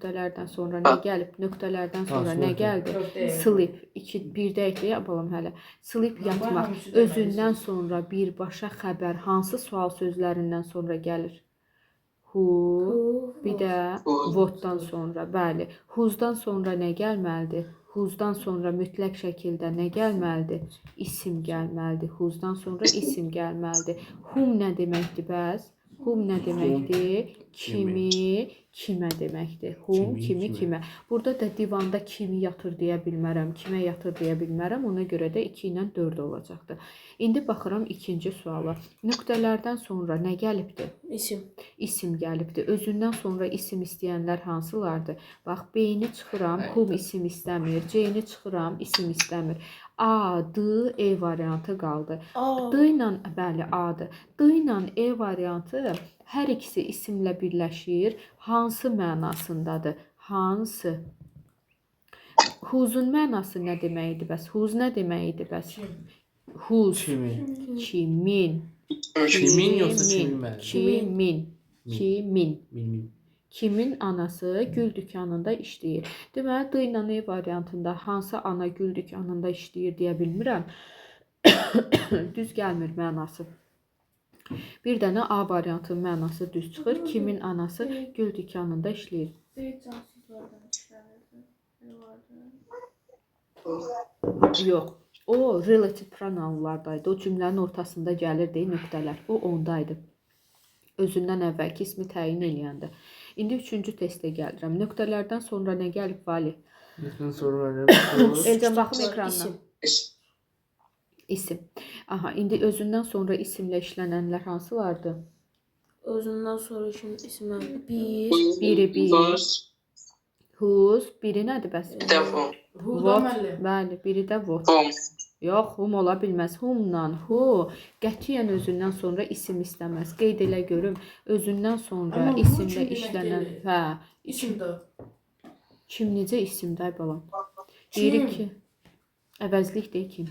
nöqtələrdən sonra nə gəlib? Nöqtələrdən sonra nə gəldi? Sleep. 1-də ekləyək balam hələ. Sleep yatmaq. Özündən sonra birbaşa xəbər hansı sual sözlərindən sonra gəlir? Who, bir də what'dan sonra, bəli. Who'dan sonra nə gəlməlidir? Who'dan sonra mütləq şəkildə nə gəlməlidir? İsim gəlməlidir. Who'dan sonra isim gəlməlidir. Whom nə deməkdir bəs? Whom nə deməkdir? Kimi, kimə deməkdir. Whom, kimi, kimə. Burada da divanda kimi yatır deyə bilmərəm, kimə yatır deyə bilmərəm. Ona görə də 2 ilə 4 olacaqdır. İndi baxıram ikinci suala. Nöqtələrdən sonra nə gəlibdir? İsim. İsim gəlibdir. Özündən sonra isim istəyənlər hansılardır? Bax, B-ni çıxıram, whom isim istəmir. C-ni çıxıram, isim istəmir. A, D, E variantı qaldı. D ilə, bəli, A-dır. D ilə E variantı hər ikisi isimlə birləşir. Hansı mənasındadır? Hansı? Whose-un mənası nə deməkdir bəs? Whose nə deməkdir bəs? Whose. Kimin. Kimin yoxsa kimin mənim? Kimin. Kimin. Kimin anası gül dükanında işləyir. Deməli, D ilə E variantında hansı ana gül dükanında işləyir deyə bilmirəm. Düz gəlmir mənası. Bir dənə A variantının mənası düz çıxır. Kimin anası gül dükanında işləyir. Yox. O relative pronounlardaydı. O cümlənin ortasında gəlirdi nöqtələr. O ondaydı. Özündən əvvəlki ismi təyin eləyəndə. İndi 3-cü testə gəlirəm. Nöqtələrdən sonra nə gəlib Vali? Nöqtədən sonra nə? Elcan baxın ekrandan. İsim. Aha, indi özündən sonra isimlə işlənənlər hansılardır? Özündən sonra isimlə Biri. Whose. Biri nədir bəs? What. Bəli, biri də what. Yox, whom ola bilməz. Whomdan, who qətiyyən özündən sonra isim istəməz. Qeyd elə görüm. Özündən sonra isimlə işlənən. Hə. İsimdə. Kim necə isimdə balam? Deyirik ki, əvəzlikdir kim?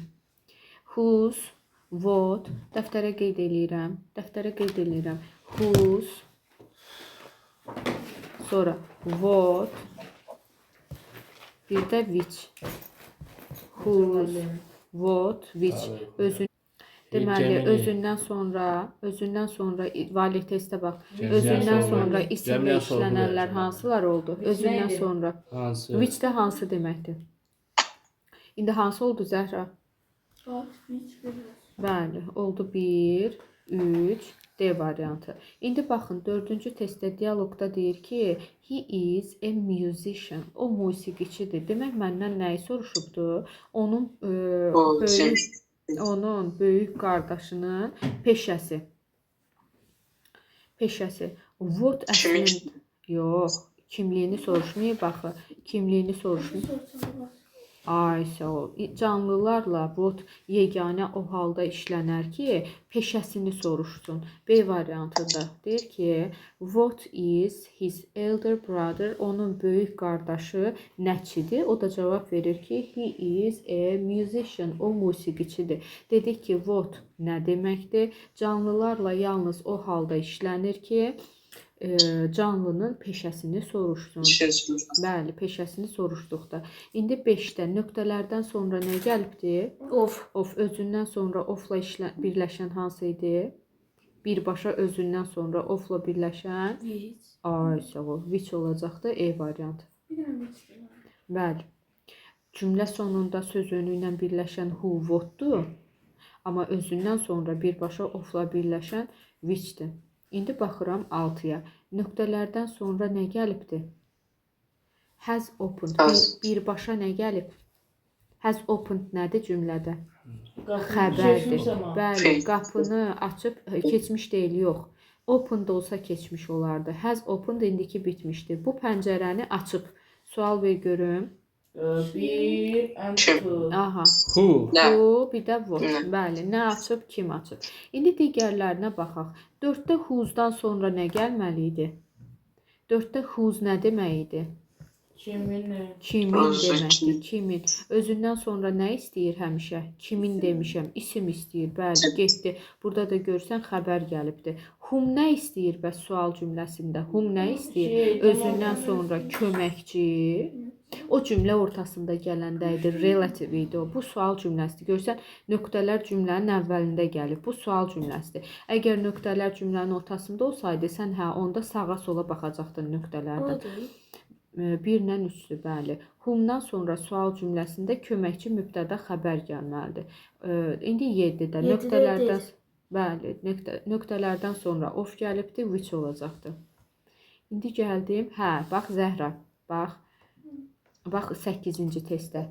Whose, what, dəftərə qeyd eləyirəm. Whose, sonra what, bir də which. Whose, what, which. Deməli, özündən sonra vali testə bax. Özündən sonra isimlə işlənənlər hansılar oldu? Özündən sonra. Hansı? Which də hansı deməkdir? İndi hansı oldu Zəhra? Bəli, oldu 1, 3, D variantı. İndi baxın, 4-cü testdə dialoqda deyir ki, he is a musician. O musiqiçidir. Demək, məndən nəyi soruşubdu? Onun böyük qardaşının peşəsi. What əslində? Yox, kimliyini soruşmayıb baxı. Kimliyini soruşmayıb. Ay, sağ ol. Canlılarla what yeganə o halda işlənər ki, peşəsini soruşsun. B variantında deyir ki, what is his elder brother? Onun böyük qardaşı nəçidir? O da cavab verir ki, he is a musician. O musiqiçidir. Dedik ki, what nə deməkdir? Canlılarla yalnız o halda işlənir ki, canlının peşəsini soruşsun. Bəli, peşəsini soruşduqda. İndi 5-də nöqtələrdən sonra nə gəlibdir? Of. Özündən sonra ofla birləşən hansı idi? Birbaşa özündən sonra ofla birləşən? Ay, sağ ol. Which olacaqdı? E variantı. Bəli. Cümlə sonunda söz önü ilə birləşən who, what'dur. Amma özündən sonra birbaşa ofla birləşən which'dir. İndi baxıram 6-ya. Nöqtələrdən sonra nə gəlibdir? Has opened. Birbaşa nə gəlib? Has opened nədir cümlədə? Xəbərdir. Bəli, qapını açıb, keçmiş deyil, yox. Opened olsa keçmiş olardı. Has opened indiki bitmişdir. Bu pəncərəni açıb. Sual ver görüm. 1 and 2. Aha. Who? Who, bir də what. Bəli, nə açıb, kim açıb. İndi digərlərinə baxaq. 4-də who'dan sonra nə gəlməli idi? 4-də whose nə demək idi? Kimin? Kimin Özü deməkdir, kim? kimin. Özündən sonra nə istəyir həmişə? Kimin demişəm, isim istəyir, bəli, getdi. Burada da görsən xəbər gəlibdi. Whom nə istəyir bəs sual cümləsində? Whom nə istəyir? Özündən sonra köməkçi. O cümlə ortasında gələndə idi, relative idi o. Bu sual cümləsidir. Görsən, nöqtələr cümlənin əvvəlində gəlib. Bu sual cümləsidir. Əgər nöqtələr cümlənin ortasında olsaydı, sən onda sağa sola baxacaqdın nöqtələrdən. 1-lə 3-dür, bəli. Whom-dan sonra sual cümləsində köməkçi mübtəda xəbər gəlməlidir. İndi 7-də nöqtələrdən bəli, nöqtələrdən sonra of gəlibdi, which olacaqdı. İndi gəldim, bax Zəhra, bax 8-ci testdə.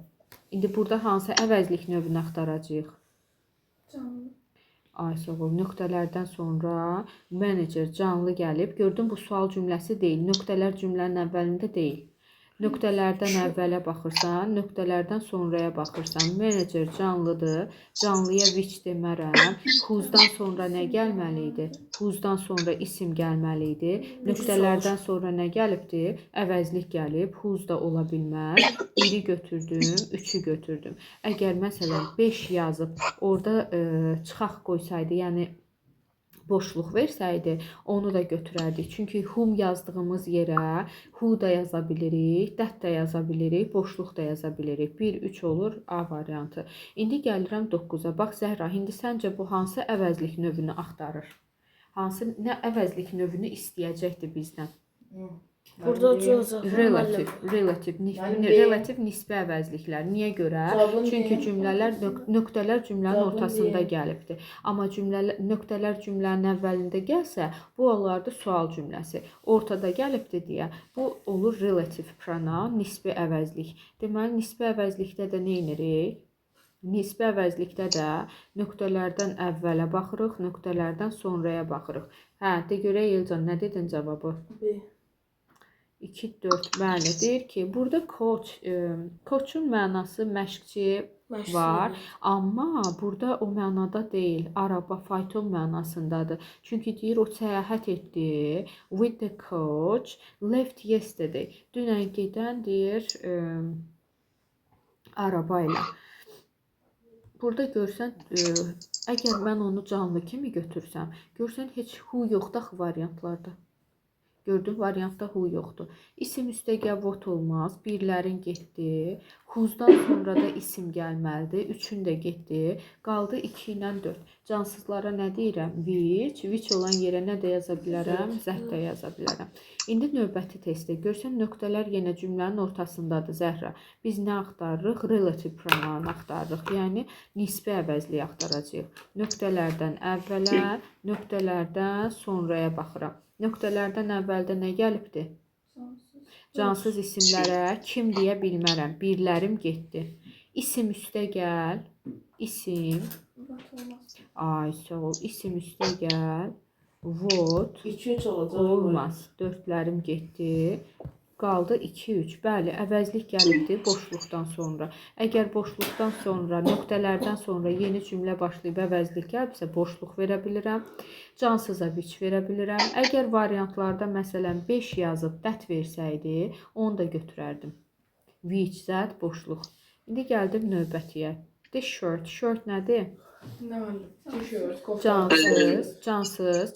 İndi burada hansı əvəzlik növünü axtaracağıq? Canlı. Ay sağ ol. Nöqtələrdən sonra manager canlı gəlib. Gördün bu sual cümləsi deyil. Nöqtələr cümlənin əvvəlində deyil. Nöqtələrdən əvvələ baxırsan, nöqtələrdən sonraya baxırsan. Manager canlıdır. Canlıya which demərəm. Whose-dan sonra nə gəlməli idi? Whose-dan sonra isim gəlməli idi. Nöqtələrdən sonra nə gəlibdi? Əvəzlik gəlib. Whose da ola bilməz. 1-i götürdüm, 3-ü götürdüm. Əgər məsələn 5 yazıb orada çıxaq qoysaydı, yəni boşluq versəydi, onu da götürərdik. Çünki whom yazdığımız yerə who da yaza bilirik, that da yaza bilirik, boşluq da yaza bilirik. 1-3 olur A variantı. İndi gəlirəm 9-a. Bax Zəhra, indi səncə bu hansı əvəzlik növünü axtarır? Nə əvəzlik növünü istəyəcəkdir bizdən? Burada olacaq. Relativ nisbi əvəzliklər. Niyə görə? Çünki nöqtələr cümlənin ortasında gəlibdir. Amma nöqtələr cümlənin əvvəlində gəlsə, bu olardı sual cümləsi. Ortada gəlibdir deyə, bu olur relativ pronoun, nisbi əvəzlik. Deməli, nisbi əvəzlikdə də nə edirik? Nisbi əvəzlikdə də nöqtələrdən əvvələ baxırıq, nöqtələrdən sonraya baxırıq. De görək Elcan, nə dedin cavabı? B. 2, 4, bəli, deyir ki, burada coachun mənası məşqçi var, amma burada o mənada deyil, araba, fayton mənasındadır. Çünki deyir, o səyahət etdi, with the coach, left yesterday. Dünən gedən deyir, araba ilə. Burada görsən, əgər mən onu canlı kimi götürsəm, görsən heç who yoxdur axı variantlarda. Gördün, variantda who yoxdur. İsim üstə gəl what olmaz. Birlərin getdi. Who's-dan sonra da isim gəlməlidir. 3-ün də getdi. Qaldı 2 ilə 4. Cansızlara nə deyirəm? Which olan yerə nə də yaza bilərəm? Zət də yaza bilərəm. İndi növbəti testdə görsən, nöqtələr yenə cümlənin ortasındadır Zəhra. Biz nə axtarırıq? Relative pronoun axtarırıq. Yəni, nisbi əvəzliyi axtaracağıq. Nöqtələrdən əvvələ, nöqtələrdən sonraya baxıram. Nöqtələrdən əvvəldə nə gəlibdir? Cansız isimlərə kim deyə bilmərəm. Birlərim getdi. İsim üstə gəl. İsim. Ay, sağ ol. İsim üstə gəl. What. 2-3 olacaq. Olmaz. 4-lərim getdi. Qaldı 2-3. Bəli, əvəzlik gəlibdir boşluqdan sonra. Əgər boşluqdan sonra, nöqtələrdən sonra yeni cümlə başlayıb əvəzlik gəlibsə, boşluq verə bilirəm. Cansıza which verə bilirəm. Əgər variantlarda məsələn 5 yazıb that versəydi, onu da götürərdim. Which, zət, boşluq. İndi gəldim növbətiyə. The shirt. Shirt nədir? Nə var? T-shirt, kofta.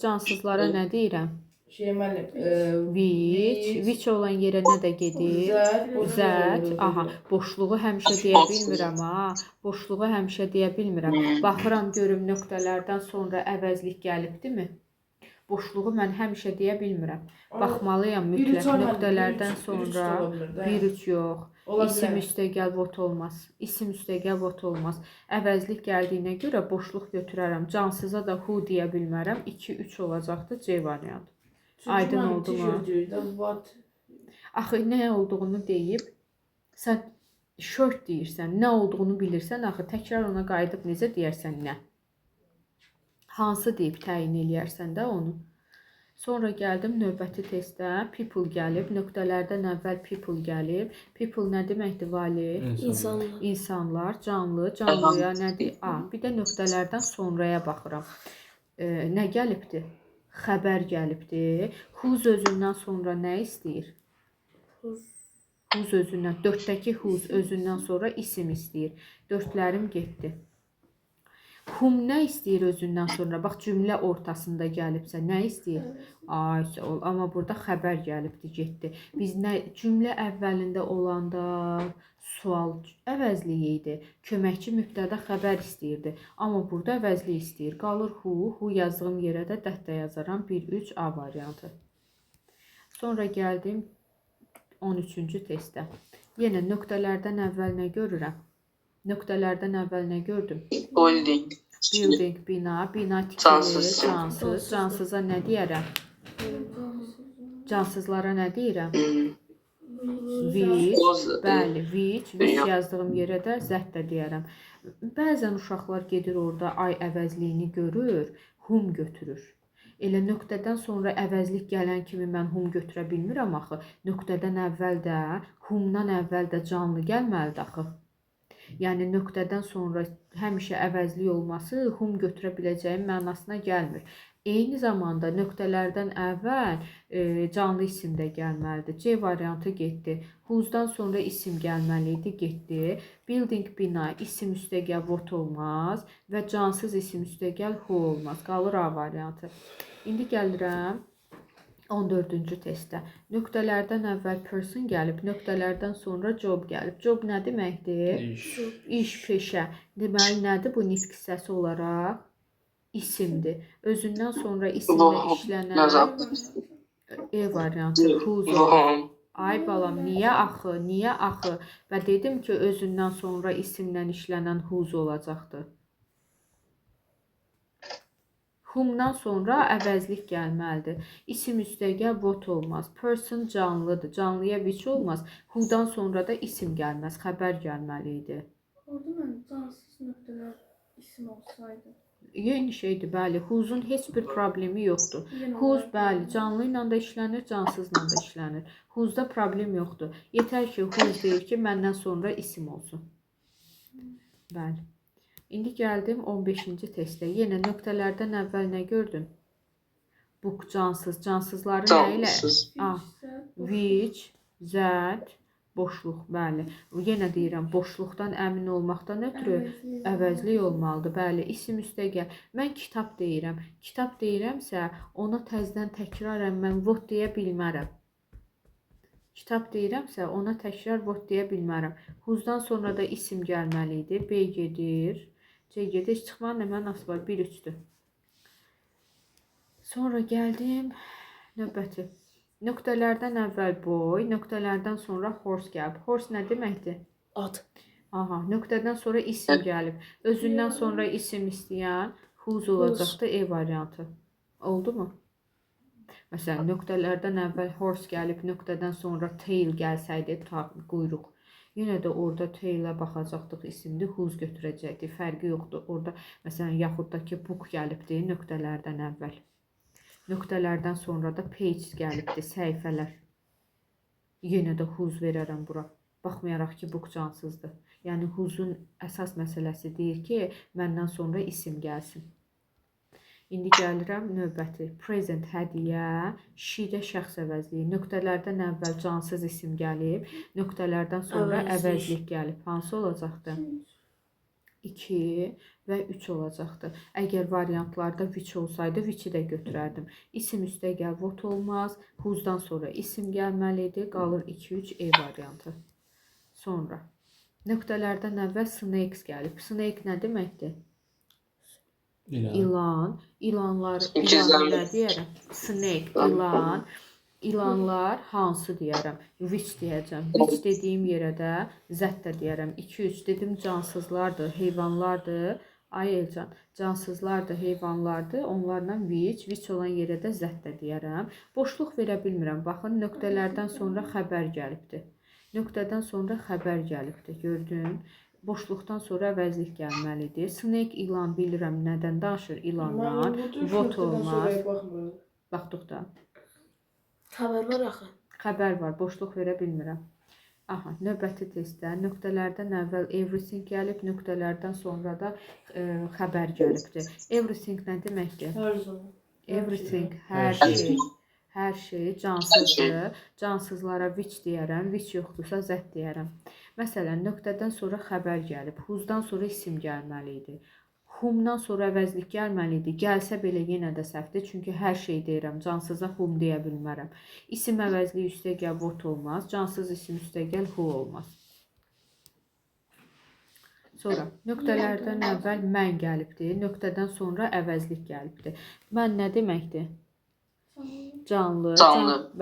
Cansızlara nə deyirəm? Müəllim. Which olan yerə nə də gedir? Zət. Aha, boşluğu həmişə deyə bilmirəm, Boşluğu həmişə deyə bilmirəm. Baxıram, görüm nöqtələrdən sonra əvəzlik gəlibdimi? Boşluğu mən həmişə deyə bilmirəm. Baxmalıyam mütləq nöqtələrdən sonra 1-3 yox. İsim üstə gəl what olmaz. İsim üstə gəl what olmaz. Əvəzlik gəldiyinə görə boşluq götürərəm. Cansıza da who deyə bilmərəm. 2-3 olacaqdır C variantı. Aydın oldu mu? Axı, nə olduğunu deyib, sən shirt deyirsən, nə olduğunu bilirsən, axı, təkrar ona qayıdıb necə deyərsən nə? Hansı deyib təyin eləyərsən də onu? Sonra gəldim növbəti testdə, people gəlib, nöqtələrdən əvvəl people gəlib. People nə deməkdir, Vali? İnsanlar, canlı, canlıya nədir? Bir də nöqtələrdən sonraya baxıram. Nə gəlibdir? Xəbər gəlibdir. Whose özündən sonra nə istəyir? Whose özündən, 4-dəki whose özündən sonra isim istəyir. 4-lərim getdi. Whom nə istəyir özündən sonra? Bax, cümlə ortasında gəlibsə, nə istəyir? Ay, amma burada xəbər gəlibdi, getdi. Biz nə cümlə əvvəlində olanda sual əvəzliyi idi. Köməkçi mübtəda xəbər istəyirdi. Amma burada əvəzli istəyir. Qalır who yazdığım yerə də dəhdə yazaram. 1-3 A variantı. Sonra gəldim 13-cü testə. Yenə nöqtələrdən əvvəl nə görürəm? Nöqtələrdən əvvəl nə gördüm? Building. Building, bina tikilir, Cansız. cansız. Cansıza nə deyərəm? Cansızlara nə deyirəm? Which, bəli, which yazdığım yerə də zət də deyərəm. Bəzən uşaqlar gedir orada ay əvəzliyini görür, whom götürür. Elə nöqtədən sonra əvəzlik gələn kimi mən whom götürə bilmirəm axı. Nöqtədən əvvəl də, whomdan əvvəl də canlı gəlməlidir axı. Yəni nöqtədən sonra həmişə əvəzlik olması whom götürə biləcəyim mənasına gəlmir. Eyni zamanda nöqtələrdən əvvəl canlı isim də gəlməlidir. C variantı getdi. Who'dan sonra isim gəlməli idi, getdi. Building, bina, isim üstəgəl what olmaz və cansız isim üstəgəl who olmaz. Qalır A variantı. İndi gəlirəm 14-cü testdə. Nöqtələrdən əvvəl person gəlib, nöqtələrdən sonra job gəlib. Job nə deməkdir? İş, peşə. Deməli, nədir bu nitq hissəsi olaraq? İsimdir. Özündən sonra isimlə işlənən E variantı. Whose. Ay balam, niyə axı? Niyə axı? Və dedim ki, özündən sonra isimlə işlənən whose olacaqdır. Whomdan sonra əvəzlik gəlməlidir. İsim üstəgəl what olmaz. Person canlıdır. Canlıya which olmaz. Who'dan sonra da isim gəlməz. Xəbər gəlməli idi. Orada mən cansız nöqtələr isim olsaydı. Yeni şeydir, bəli. Who'sun heç bir problemi yoxdur. Who's, bəli, canlı ilə də işlənir, cansızla da işlənir. Who'sda problem yoxdur. Yetər ki, who's deyir ki, məndən sonra isim olsun. Bəli. İndi gəldim 15-ci testə. Yenə nöqtələrdən əvvəl nə gördüm? Book, cansız. Cansızları nə ilə? Which, that, boşluq, bəli. Yenə deyirəm, boşluqdan əmin olmaqdan ötürü əvəzlik olmalıdır. Bəli, isim üstəgəl. Mən kitab deyirəm. Kitab deyirəmsə, ona təzdən təkrarən mən what deyə bilmərəm. Kitab deyirəmsə, ona təkrar what deyə bilmərəm. Who'dan sonra da isim gəlməli idi. B gedir. C gedir. Çıxmanın nə mənası var? 1-3-dür. Sonra gəldim növbəti. Nöqtələrdən əvvəl boy, nöqtələrdən sonra horse gəlib. Horse nə deməkdir? At. Aha, nöqtədən sonra isim gəlib. Özündən sonra isim istəyən whose olacaqdı E variantı. Oldu mu? Məsələn, nöqtələrdən əvvəl horse gəlib, nöqtədən sonra tail gəlsəydi, quyruq. Yenə də orada tail'ə baxacaqdıq isimdir, whose götürəcəkdik. Fərqi yoxdur. Orada, məsələn, yaxud da ki, book gəlibdir nöqtələrdən əvvəl. Nöqtələrdən sonra da page gəlibdir, səhifələr. Yenə də whose verərəm bura. Baxmayaraq ki, book cansızdır. Yəni, whose'un əsas məsələsi deyir ki, məndən sonra isim gəlsin. İndi gəlirəm növbəti. Present, hədiyyə, she-də şəxs əvəzliyi. Nöqtələrdən əvvəl cansız isim gəlib, nöqtələrdən sonra əvəzlik gəlib. Hansı olacaqdır? 2 və 3 olacaqdır. Əgər variantlarda which olsaydı, which-i də götürərdim. İsim üstəgəl what olmaz. Who'dan sonra isim gəlməlidir. Qalır 2-3 E variantı. Sonra nöqtələrdən əvvəl snakes gəlib. Snake nə deməkdir? İlan. İlanlar nə deyərəm? Snake, ilan. İlanlar hansı deyərəm? Which deyəcəm. Which dediyim yerə də zət də deyərəm. 2-3 dedim cansızlardır, heyvanlardır. Ay Elcan, cansızlardır, heyvanlardır. Onlarla which olan yerə də zət də deyərəm. Boşluq verə bilmirəm. Baxın, nöqtələrdən sonra xəbər gəlibdir. Nöqtədən sonra xəbər gəlibdir. Gördün? Boşluqdan sonra əvəzlik gəlməlidir. Snake, ilan bilirəm nədən danışır ilandan. What olmaz. Baxdıq da. Xəbər var axı. Xəbər var, boşluq verə bilmirəm. Aha, növbəti testdə nöqtələrdən əvvəl everything gəlib, nöqtələrdən sonra da xəbər gəlibdir. Everything nə deməkdir? Hər zaman. Everything, hər şey. Hər şey cansızdır. Cansızlara which deyərəm, which yoxdursa that deyərəm. Məsələn, nöqtədən sonra xəbər gəlib, who'dan sonra isim gəlməli idi. Whomdan sonra əvəzlik gəlməli idi. Gəlsə belə yenə də səhvdir, çünki hər şey deyirəm. Cansıza whom deyə bilmərəm. İsim əvəzliyi üstə gəl what olmaz. Cansız isim üstə gəl who olmaz. Sonra nöqtələrdən əvvəl mən gəlibdir. Nöqtədən sonra əvəzlik gəlibdir. Mən nə deməkdir? Canlı.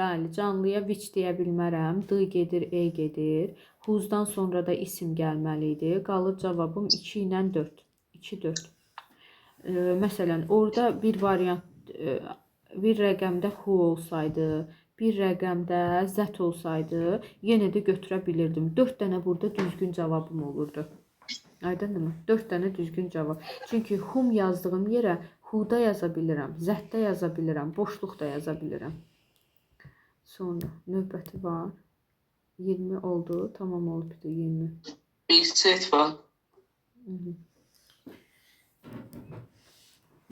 Bəli, canlıya which deyə bilmərəm. D gedir, E gedir. Who'dan sonra da isim gəlməli idi. Qalır cavabım 2 ilə 4. 2, 4. Məsələn, orada bir variant, bir rəqəmdə who olsaydı, bir rəqəmdə that olsaydı, yenə də götürə bilirdim. 4 dənə burada düzgün cavabım olurdu. Aydındırmı? 4 dənə düzgün cavab. Çünki whom yazdığım yerə who-da yaza bilirəm, that-da yaza bilirəm, boşluqda yaza bilirəm. Sonra növbəti var. 20 oldu, tamam oldu 20. Bir set var.